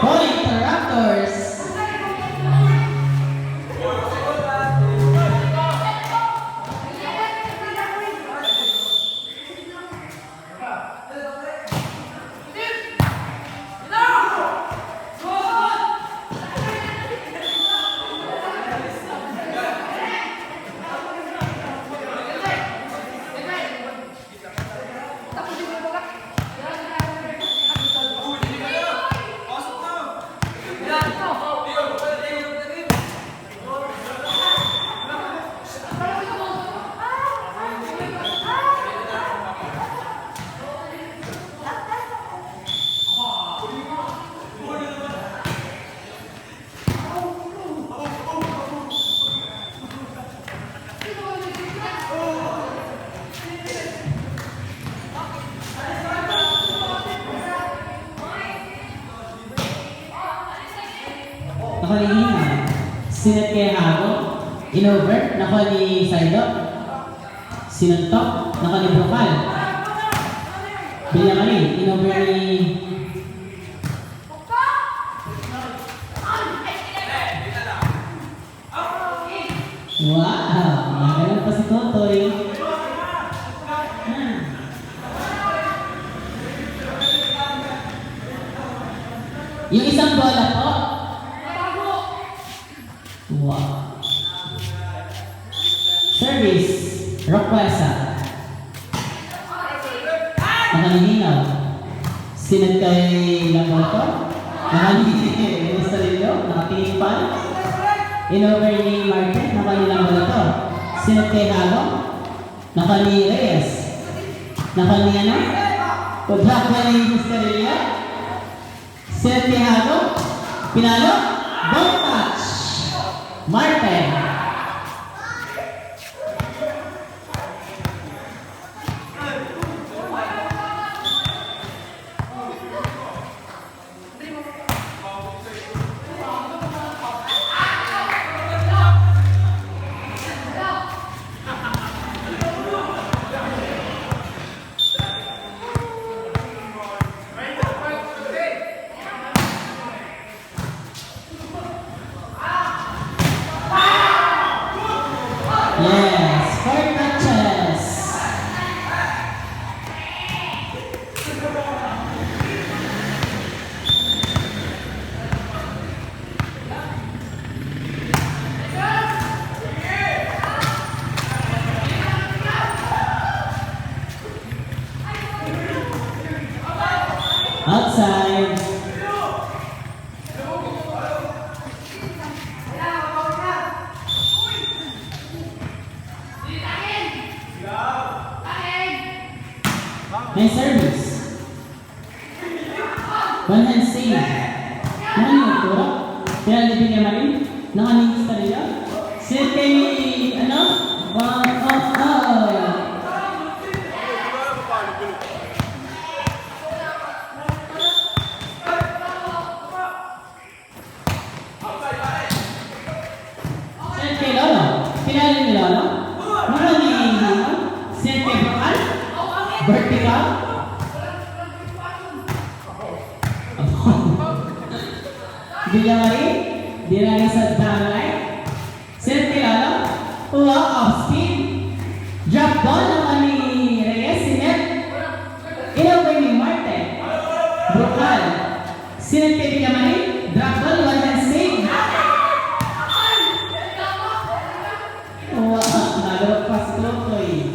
Point Raptors. Nakalihina. Sinet kay Hago. Inover. Nakuha ni Saido. Sinuntok. Nakuha ni Brokal. Bilang inover ni... Wow! Nagalang pa si Totoy. Yung isang bola po. Wow. Service. Roquesa. Nakalihinaw. Sinad kay Lamoto. Nakalihinaw. Estoril. Nakatingin pa. Inover ni Martin. Nakalilang Lamoto. Sinad kay Hago. Nakali Reyes. Nakali ano? Pagdak na ni Estoril. Sinad kay Hago. Pinalo. Ball touch. Martin. Yes, 4 matches. Outside. May service. One hand save. Ano yung tura? Kaya libin niya marin? Nakaligis na rin. Set kay, ano? Set kay Lolo. Pinali ni Lolo. Set kay Bakal. Vertical. Dilamari. Dirali sa downline. Set Lolo. Walk off speed. Drop ball naman ni Reyes. Sinet. Inover ni Martin. Brokal. Sinet kay Dilamari. Drop ball. One hand save. Wow. Nagawag pa si Totoy.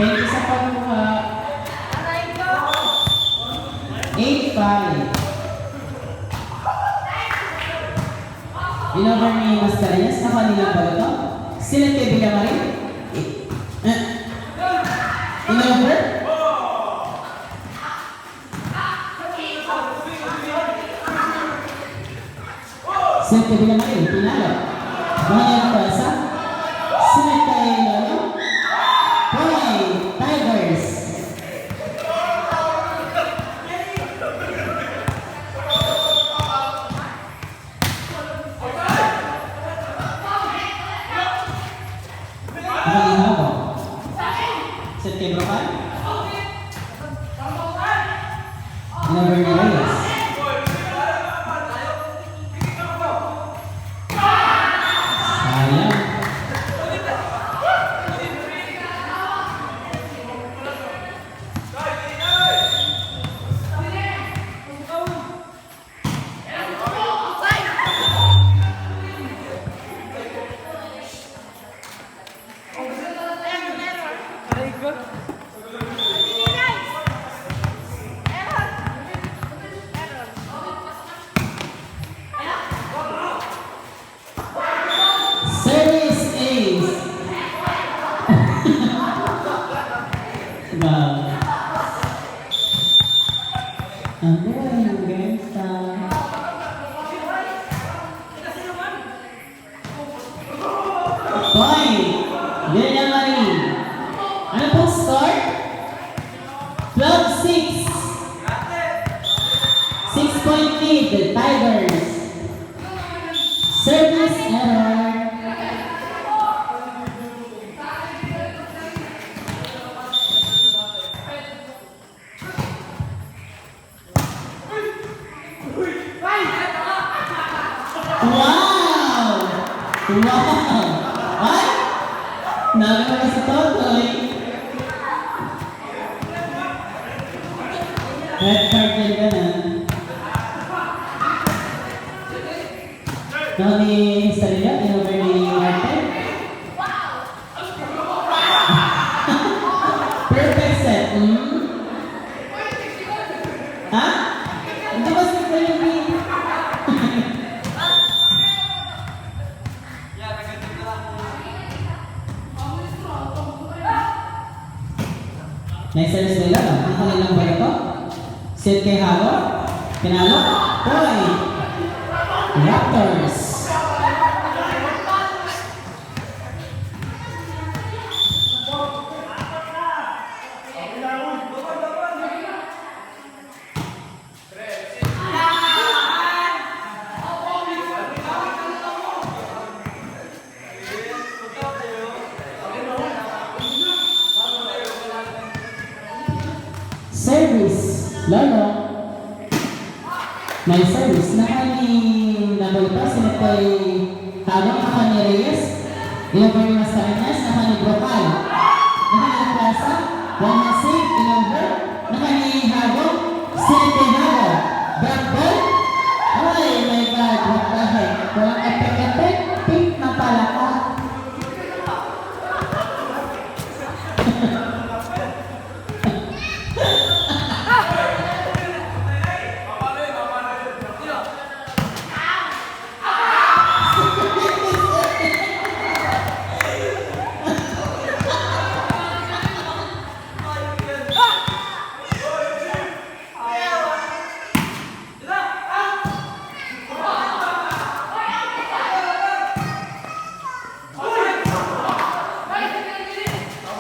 Thank you sa pagkuha. 8-5. Inover ni Mascareñas. Nakuha nilang ba ito? Sinet kay Villamari. Inover. Sinet kay Villamari. Pinalo. Mga nilang pasa. Sinet kay Lolo. Tigers. Reyes. Sayang. Service ace. Wow. Ano yung gangsta? Point. Delia Marie. Ano pong score? 12-6. 6-point lead, the Tigers. Service error. Wow! Wow! Ay! Nagawa si Totoy. Red card din ka na. Naku ni Sarila, in-over ni Martin. Perfect set. Ha? Ito ba si Sarila? Nice service nila, no? Ang kanilang ba ito? Set kay Halo. Pinalo. Point. Raptors. Service. Lolo. May service. Nakaling nabalita sila kay Halo, naka ni Reyes. Ilang ni Mascareñas, naka ni Brocal. Naka ni Plaza. One save, in-over. Naka ni Halo. Sila kay Halo. Back ball. Ay, my God. What the heck? Walang epek-epek. Pink na pala ka.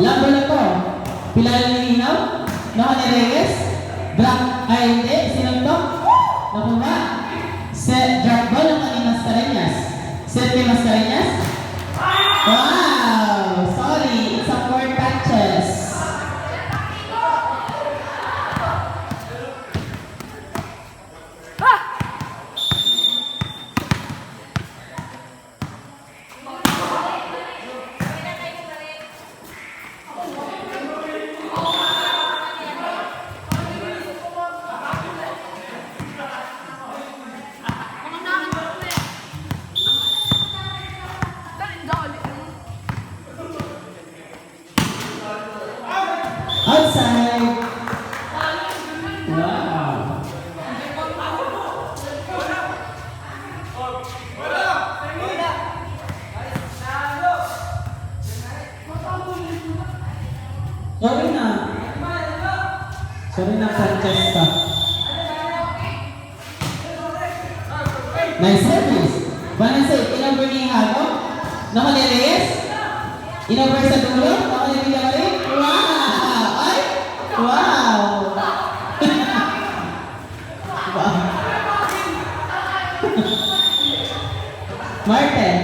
Labo na to. Pilal ni Hinaw. Naka ni Reyes. Black. Ay, hindi. Sinong to? Nakuha. Set. Drop ball. Naka ni Mascareñas. Set ni Mascareñas. Wow! Sorry. It's a 4 catches. Outside. Wow. Sorry na, Francesca. Nice service. Vanessa, in-over ni Hago. Naka ni Reyes. In-over sa dulo. Naka ni Villamari. Wow! Ay! Wow! Wow. Martin.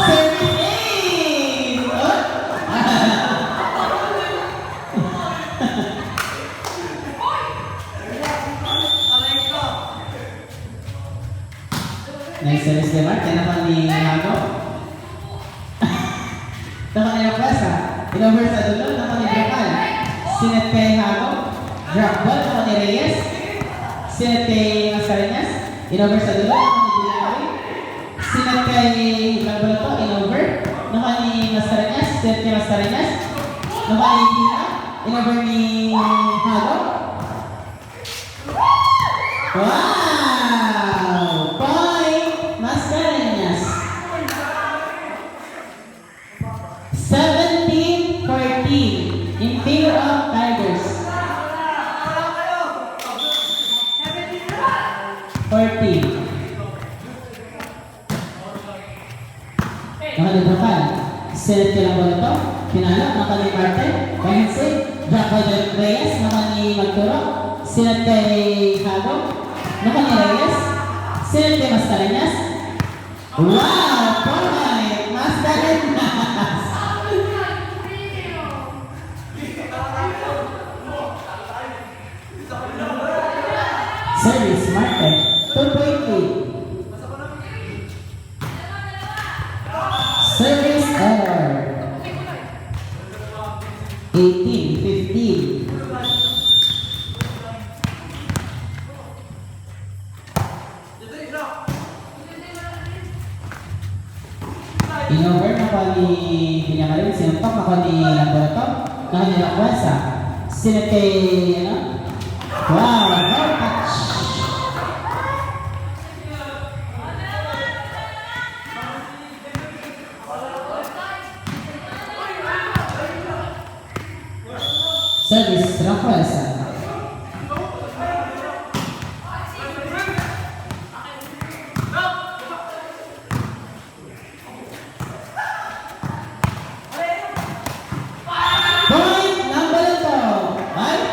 Service ace! Oh. Next service ni Mark. Yan naman ni Hago. Naman ni Rakwesa. In-over sa dulo. Naman ni Brocal. Sinet kay Hago. Drop ball. Naman ni Reyes. Sinet kay Mascareñas. In-over sa dulo. Naman ni Bilari. Sinet kay Calbalato. In-over. Naman ni Mascareñas. Sinet kay Mascareñas. Naman ni Hina. In-over ni Hago. Wow! Point Mascareñas. 17-14 in favor of Tigers. 14. Nakalibutan. Sinet ka lang ba ito? Pinalo. Nakali Martin. Pahinsi. Drop by the Reyes. Nakali Magturo. Sinet kay Hago. Nakali Reyes. Sinet kay Mascareñas. Wow! Point! Mascareñas! Service, Martin. 2.8. Service error. 18-15. In-over na pa ni Pinyamalin, sinuntok na pa ni Laborato, na ni Rakwesa. Sinet kay, wow, no touch. Service, Rakwesa. Point number 2. Right?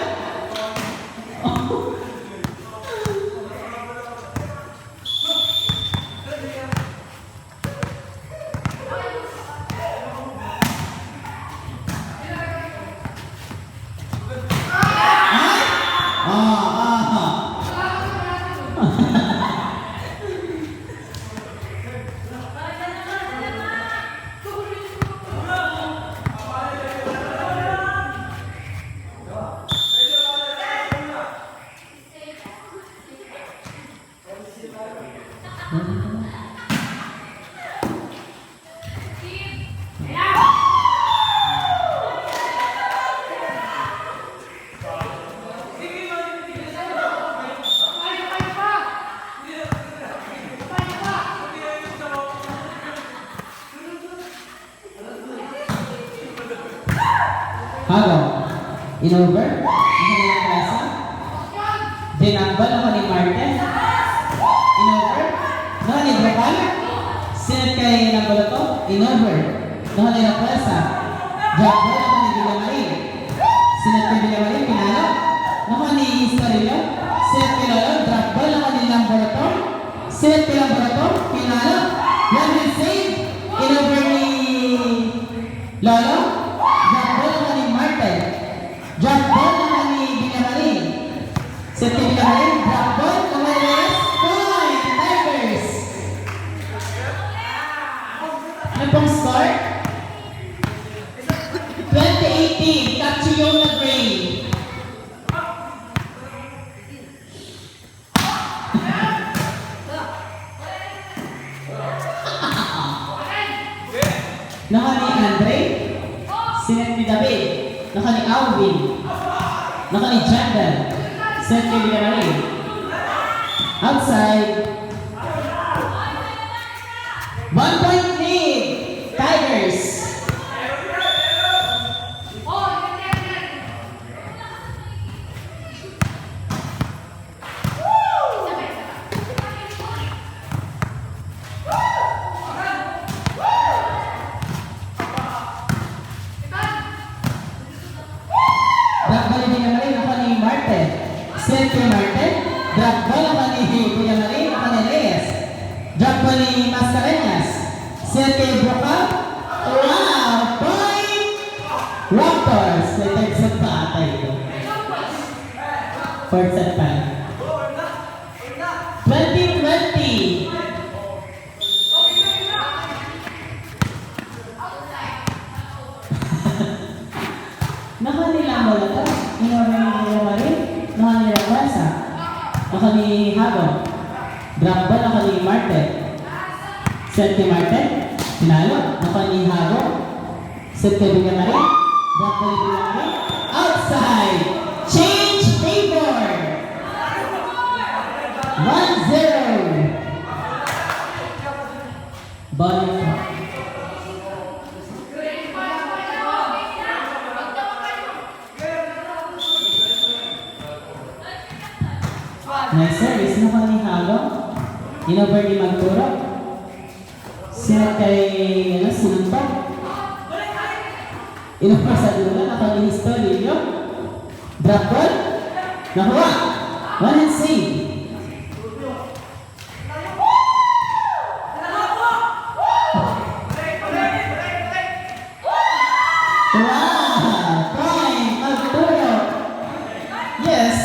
Hago. In-over. Nakalilang klasa. Dinambal ako ni Martin. In-over. Nakalilang Brocal. Sinet kay Nambalato. In-over. Nakalilang klasa. Drop ball ako ni Villamarin. Sinet kay Villamarin. Pinalo. Naka ni Iscarillo. Sinet kay Lolo. Drop ball ako ni Nambalato. Sinet kay Nambalato. Pinalo. One will save. In-over ni Lolo. Drop ball naman ni Villamarin. Set kay Villamarin. Drop ball naman ni Reyes. Point! Tigers! Ano pong score? 2018. Cachiona Gray. Naka ni Andre. Sinet ni David. Naka ni Alvin. Naka ni Jandal. Set kay Villamarin. Outside. 1 point lead. Tigers. Set kay Martin. Drop ball naman ni Villamarin. Naman ni Reyes. Drop ball ni Mascareñas. Set kay Brocal. Wow! Point! Raptors. May third set pa ata ito. Fourth set pa. 2020. bola to. Inorder ni Kuya Marie. Naka ni Raquelsa. Naka ni Hago. Drop ball, naka ni Martin. Set kay Martin. Tinalo. Naka ni Hago. Set kay Kuya Marie. Drop ball ni Kuya Marie. Outside. Change favor. 1-0. Ball in front. Nice service. Naka ni Hago. Inover ni Magturo. Sinat kay Sinuntok. Inover sa dulo. Naka ni Historio. Drop ball. Nakuha. One and save. Wow! Point! Magturo. Yes.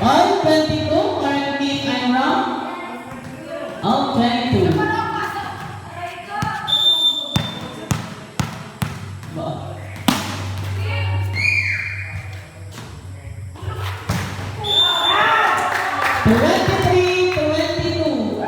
All 22, correct me if I'm wrong. All 22. Ba- 23-22.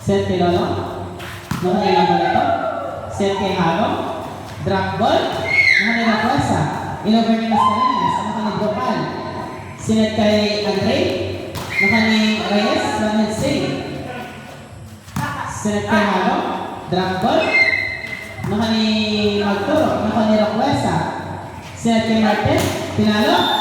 Set kay Lolo. Nakailang ball ito. Set kay Hago. Drop ball. Nakailang Raquelsa. Inover ni Mascarenas. Nakailang Bropal. Sinet kay Andre. Nakailang Reyes. One save. Sinet kay Hago. Drop ball. Nakailang Magturo. Nakailang Raquelsa. Sinet kay Martin. Tinalo.